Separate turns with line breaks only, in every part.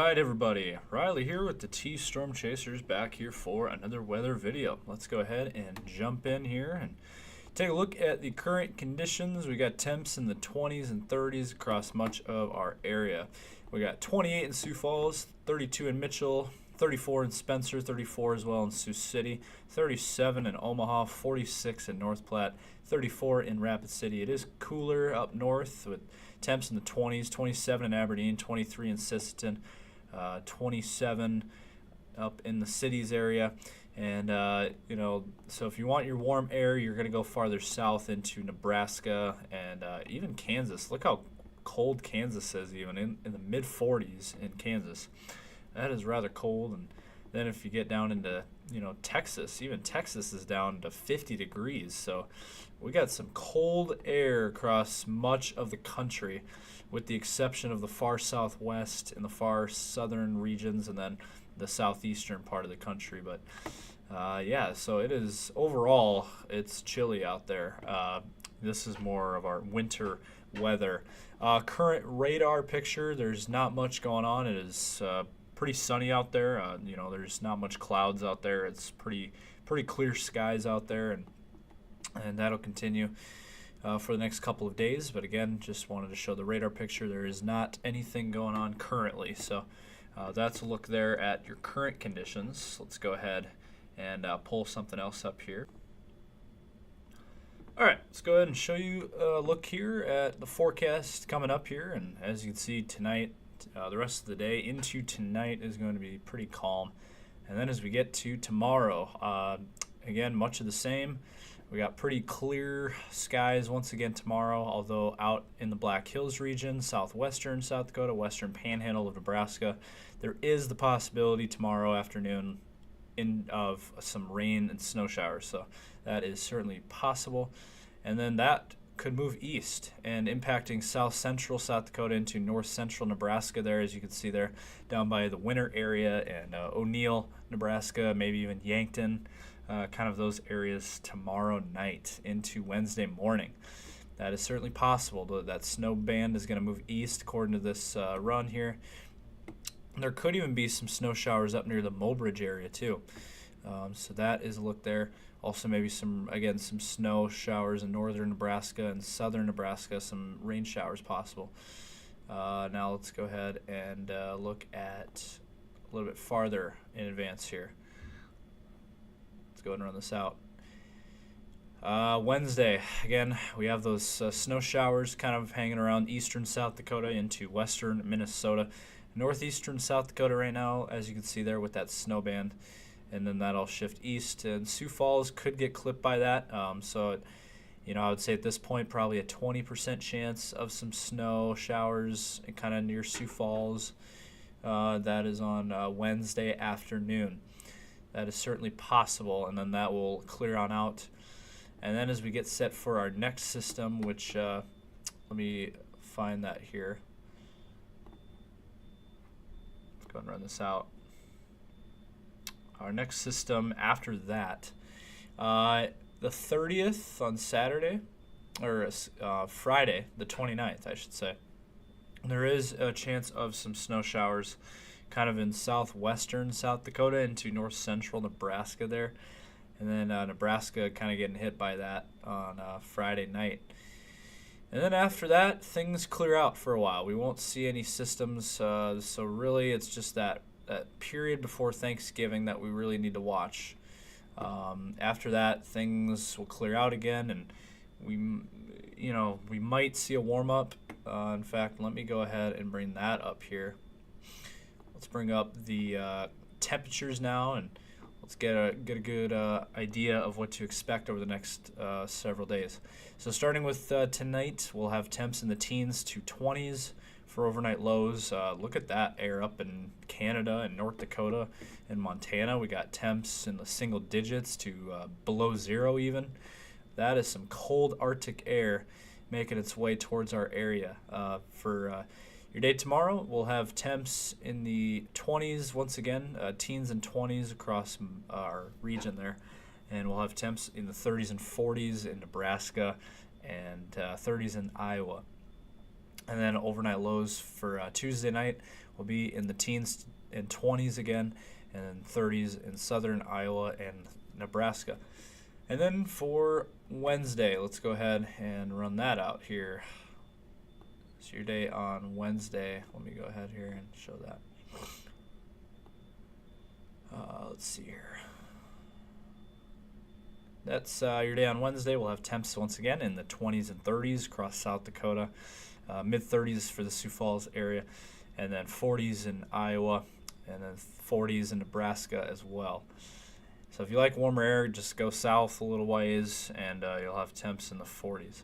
Alright everybody, Riley here with the T Storm Chasers back here for another weather video. Let's go ahead and jump in here and take a look at the current conditions. We got temps in the 20s and 30s across much of our area. We got 28 in Sioux Falls, 32 in Mitchell, 34 in Spencer, 34 as well in Sioux City, 37 in Omaha, 46 in North Platte, 34 in Rapid City. It is cooler up north with temps in the 20s, 27 in Aberdeen, 23 in Sisseton, 27 up in the cities area. And, so if you want your warm air, you're going to go farther south into Nebraska and even Kansas. Look how cold Kansas is, even in the mid 40s in Kansas. That is rather cold. And then if you get down into, Texas, even Texas is down to 50 degrees. So we got some cold air across much of the country, with the exception of the far southwest and the far southern regions and then the southeastern part of the country. But so it is overall, it's chilly out there. This is more of our winter weather. Current radar picture, there's not much going on. It is pretty sunny out there. There's not much clouds out there. It's pretty clear skies out there, and that'll continue for the next couple of days. But again, just wanted to show the radar picture. There is not anything going on currently. So that's a look there at your current conditions. Let's go ahead and pull something else up here. All right, let's go ahead and show you a look here at the forecast coming up here. And as you can see tonight, the rest of the day into tonight is going to be pretty calm. And then as we get to tomorrow, again, much of the same. We got pretty clear skies once again tomorrow, although out in the Black Hills region, southwestern South Dakota, western panhandle of Nebraska, there is the possibility tomorrow afternoon of some rain and snow showers. So that is certainly possible. And then that could move east and impacting south central South Dakota into north central Nebraska there, as you can see there, down by the Winter area and O'Neill, Nebraska, maybe even Yankton. Kind of those areas tomorrow night into Wednesday morning. That is certainly possible. That snow band is going to move east according to this run here. There could even be some snow showers up near the Mobridge area too. So that is a look there. Also maybe some snow showers in northern Nebraska and southern Nebraska, some rain showers possible. Now let's go ahead and look at a little bit farther in advance here. Let's go ahead and run this out. Wednesday, again, we have those snow showers kind of hanging around eastern South Dakota into western Minnesota. Northeastern South Dakota right now, as you can see there with that snow band. And then that'll shift east. And Sioux Falls could get clipped by that. I would say at this point probably a 20% chance of some snow showers kind of near Sioux Falls. That is on Wednesday afternoon. That is certainly possible, and then that will clear on out. And then as we get set for our next system, which let me find that here. Let's go ahead and run this out. Our next system after that, the 30th on Saturday, or Friday, the 29th, I should say. There is a chance of some snow showers kind of in southwestern South Dakota into north central Nebraska there. And then Nebraska kind of getting hit by that on Friday night. And then after that, things clear out for a while. We won't see any systems. So really it's just that period before Thanksgiving that we really need to watch. After that, things will clear out again, and we might see a warm-up. In fact, let me go ahead and bring that up here. Let's bring up the temperatures now, and let's get a good idea of what to expect over the next several days. So starting with tonight, we'll have temps in the teens to 20s for overnight lows. Look at that air up in Canada and North Dakota and Montana. We got temps in the single digits to below zero even. That is some cold Arctic air making its way towards our area. For your day tomorrow, we'll have temps in the 20s once again, teens and 20s across our region there. And we'll have temps in the 30s and 40s in Nebraska and 30s in Iowa. And then overnight lows for Tuesday night, will be in the teens and 20s again, and then 30s in southern Iowa and Nebraska. And then for Wednesday, let's go ahead and run that out here. So your day on Wednesday, let me go ahead here and show that. Let's see here. That's your day on Wednesday. We'll have temps once again in the 20s and 30s across South Dakota, mid-30s for the Sioux Falls area, and then 40s in Iowa, and then 40s in Nebraska as well. So if you like warmer air, just go south a little ways, and you'll have temps in the 40s.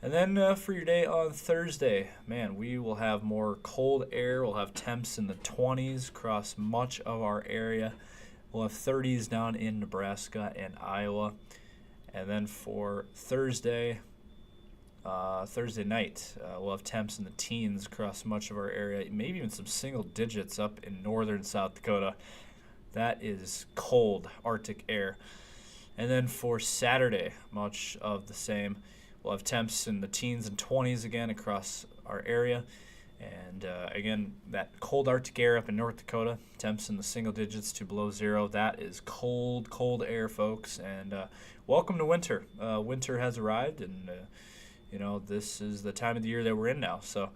And then for your day on Thursday, man, we will have more cold air. We'll have temps in the 20s across much of our area. We'll have 30s down in Nebraska and Iowa. And then for Thursday night, we'll have temps in the teens across much of our area, maybe even some single digits up in northern South Dakota. That is cold Arctic air. And then for Saturday, much of the same. We'll have temps in the teens and 20s again across our area. And again, that cold Arctic air up in North Dakota, temps in the single digits to below zero. That is cold, cold air, folks. And welcome to winter. Winter has arrived, and this is the time of the year that we're in now. So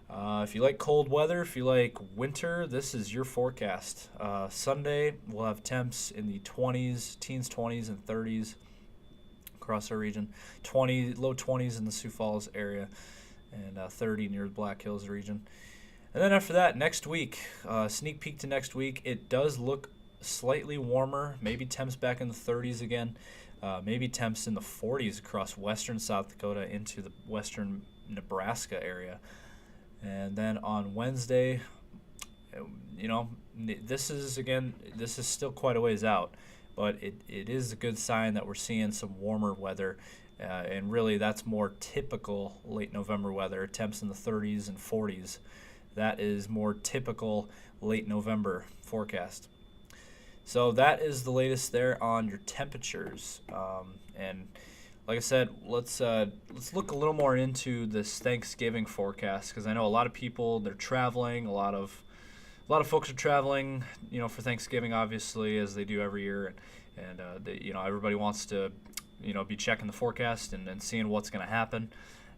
if you like cold weather, if you like winter, this is your forecast. Sunday, we'll have temps in the 20s, teens, 20s, and 30s across our region. Low 20s in the Sioux Falls area, and 30 near the Black Hills region. And then after that, next week, sneak peek to next week, it does look slightly warmer, maybe temps back in the 30s again, maybe temps in the 40s across western South Dakota into the western Nebraska area. And then on Wednesday, this is still quite a ways out, but it is a good sign that we're seeing some warmer weather. And really, that's more typical late November weather, temps in the 30s and 40s. That is more typical late November forecast. So that is the latest there on your temperatures. And like I said, let's look a little more into this Thanksgiving forecast, because I know a lot of people, they're traveling. A lot of folks are traveling, for Thanksgiving, obviously, as they do every year, and everybody wants to be checking the forecast and seeing what's going to happen.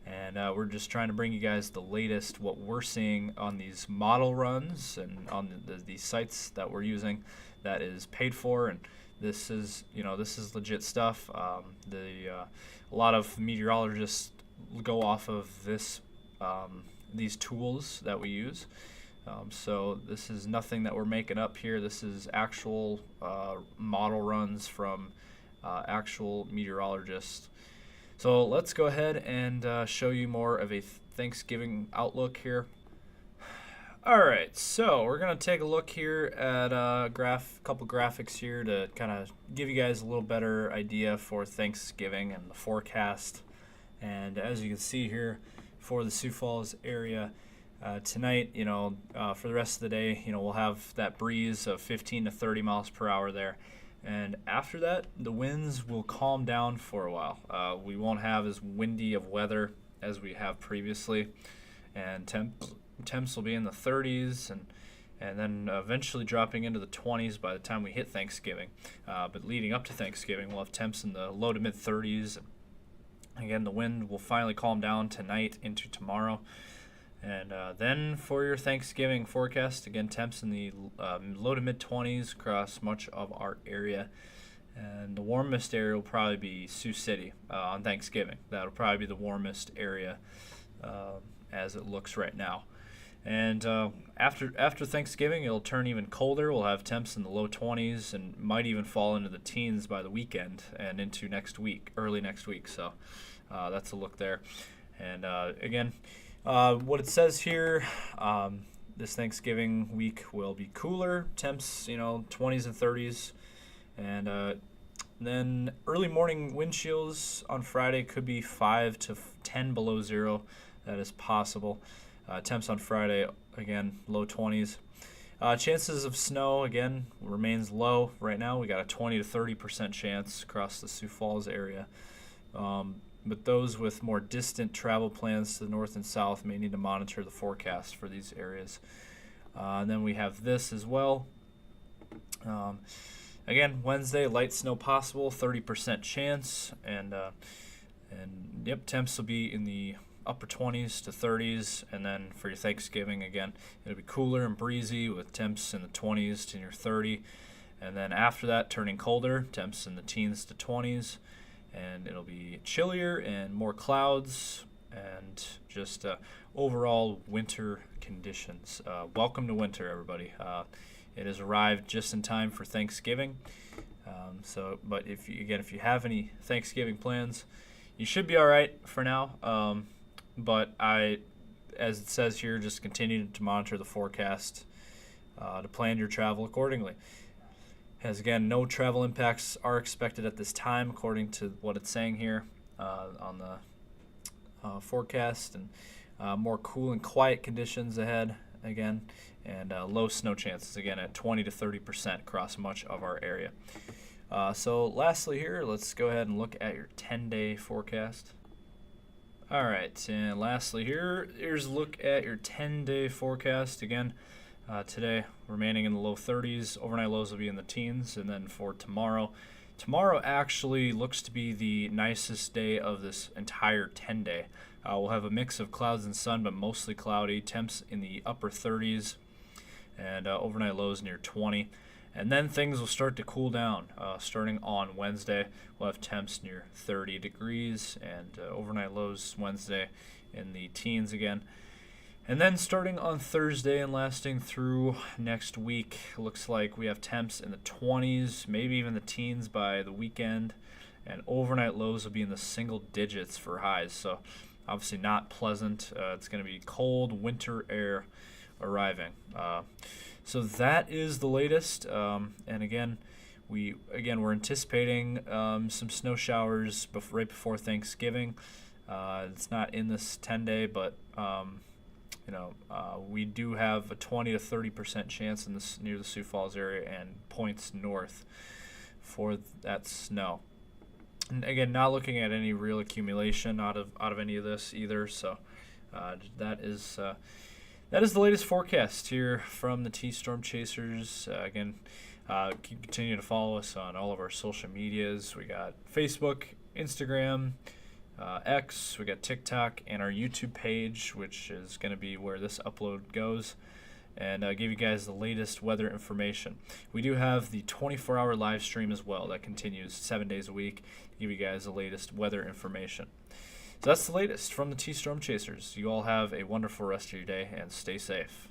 And we're just trying to bring you guys the latest, what we're seeing on these model runs and on the sites that we're using that is paid for. And this is legit stuff. A lot of meteorologists go off of these tools that we use. So this is nothing that we're making up here. This is actual model runs from actual meteorologists. So let's go ahead and show you more of a Thanksgiving outlook here. All right, so we're going to take a look here at a couple graphics here to kind of give you guys a little better idea for Thanksgiving and the forecast. And as you can see here, for the Sioux Falls area, tonight, for the rest of the day, we'll have that breeze of 15 to 30 miles per hour there. And after that, the winds will calm down for a while. We won't have as windy of weather as we have previously, and temps will be in the 30s, and then eventually dropping into the 20s by the time we hit Thanksgiving. But leading up to Thanksgiving, we'll have temps in the low to mid 30s. Again, the wind will finally calm down tonight into tomorrow. And then for your Thanksgiving forecast, again, temps in the low to mid 20s across much of our area. And the warmest area will probably be Sioux City on Thanksgiving. That'll probably be the warmest area as it looks right now. And after Thanksgiving, it'll turn even colder. We'll have temps in the low 20s and might even fall into the teens by the weekend and into next week, early next week. So that's a look there. And again, what it says here, this Thanksgiving week will be cooler, temps, 20s and 30s, and then early morning wind chills on Friday could be 5 to 10 below zero. That is possible. Temps on Friday, again, low 20s. Chances of snow, again, remains low right now. We got a 20 to 30% chance across the Sioux Falls area. But those with more distant travel plans to the north and south may need to monitor the forecast for these areas. And then we have this as well. Again, Wednesday, light snow possible, 30% chance, and yep, temps will be in the upper 20s to 30s, and then for your Thanksgiving, again, it'll be cooler and breezy with temps in the 20s to near 30, and then after that, turning colder, temps in the teens to 20s, and it'll be chillier and more clouds, and just overall winter conditions. Welcome to winter, everybody. It has arrived just in time for Thanksgiving. But if you have any Thanksgiving plans, you should be all right for now. But as it says here, just continue to monitor the forecast to plan your travel accordingly. As again, no travel impacts are expected at this time, according to what it's saying here on the forecast, and more cool and quiet conditions ahead again, and low snow chances again at 20 to 30% across much of our area. So lastly here, let's go ahead and look at your 10-day forecast. All right, and lastly here's a look at your 10-day forecast. Again, today remaining in the low 30s, overnight lows will be in the teens, and then for tomorrow actually looks to be the nicest day of this entire 10-day. We'll have a mix of clouds and sun, but mostly cloudy, temps in the upper 30s, and overnight lows near 20. And then things will start to cool down. Starting on Wednesday, we'll have temps near 30 degrees, and overnight lows Wednesday in the teens again. And then starting on Thursday and lasting through next week, looks like we have temps in the 20s, maybe even the teens by the weekend, and overnight lows will be in the single digits for highs. So obviously not pleasant. It's going to be cold winter air arriving. So that is the latest. And again, we're anticipating some snow showers right before Thanksgiving. It's not in this 10-day, but we do have a 20 to 30% chance in this near the Sioux Falls area and points north for that snow. And again, not looking at any real accumulation out of any of this either. So that is the latest forecast here from the T-Storm Chasers. Again, continue to follow us on all of our social medias. We got Facebook, Instagram, X, we got TikTok, and our YouTube page, which is going to be where this upload goes, and give you guys the latest weather information. We do have the 24-hour live stream as well that continues 7 days a week to give you guys the latest weather information. So that's the latest from the T-Storm Chasers. You all have a wonderful rest of your day and stay safe.